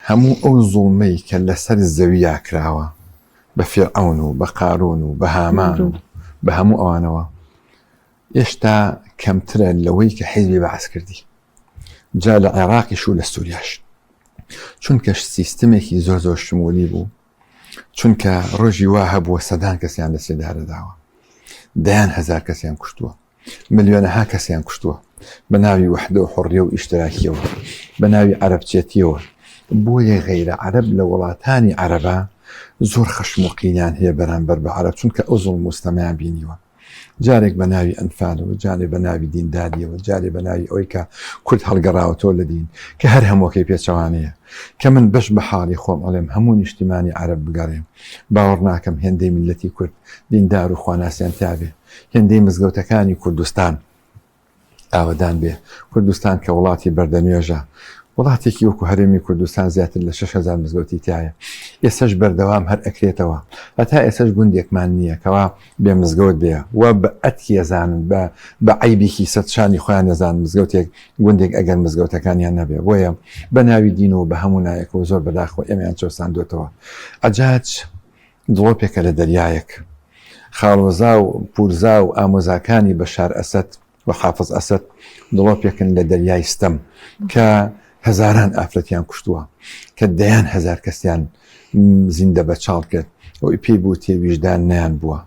هەموو ئەو زوڵمەی کە لەسەر زەویە کراوە بە فیرعەون و بە قارون و بە هامان و بە هەموو ئەوانەوە ئێشتا کەمترە لەوەی کە حیزبی بەعەس کردی جا لە عێراقیش و لە سووریاش، چونکە سیستمێکی زۆر زۆر شمولی بوو، چونکە ڕۆژی وا هەبووە سەدان کەسیان لە سێدارەداوە، دەیان هەزار کەسیان کوشتووە، ملیۆنەها کەسیان کوشتووە بە ناوی وحدە و حڕیە و ئیشتراکیەوە، بە ناوی عەرەبچێتیەوە. بۆیە غەیرە عەرەب لە وڵاتانی عەرەبە زۆر خەشم و قینیان هەیە بەرامبەر بە عەرەب، چونکە ئەو زوڵم و ستەمەیان بینیوە، جارێک بە ناوی ئەنفالەوە، جارێک بە ناوی دینداریەوە، جارێک بە ناوی ئەوەی کە کورد هەڵگەڕاوەتەوە لە دین کە هەر هەمووەکەی پێچەوانەیە کە من بەش بە حاڵی خۆم ئەڵێم هەموو نیشتیمانی عەرەب بگەڕێم، باوەڕ ناکەم هێندەی میلەتی کورد دیندار و خواناسیان تابێ، هێندەی مزگەوتەکانی کوردستان ئاوەدان بێ. کوردستان کە وڵاتی بەردەنوێژە، وڵاتێکی وەکو هەرێمی کوردستان زیاتر لە 6,000 مزگەوتی تایە، ئێسەش بەردەوام هەر ئەکرێتەوە، هەتا ئێسەش گوندێکمان نییە کەوا بێ مزگەوت بێ و بە ئەتی ەزانن بە عیبێکی سەدشانی خۆیان نەزان مزگەوتێک گوندێک ئەگەر مزگەوتەکانیان نەبێ. بۆیە بە ناوی دین و بە هەموو نایەکەوە زۆر بەداخەوە ئێمەیان چۆساندوێتەوە. ئەجاج دڵۆپێکە لە دەریایەک، خاڵۆزا و پورزا و ئامۆزاکانی بەشار ئەسەد و حافظ ئەسەد دڵۆپێکن لە دەریای ستەم کە هەزاران ئافرەتیان کوشتووە، کە دەیان هەزار کەسیان زیندە بە چاڵ کرد و پێی بوو تێویژدان نیان بووە.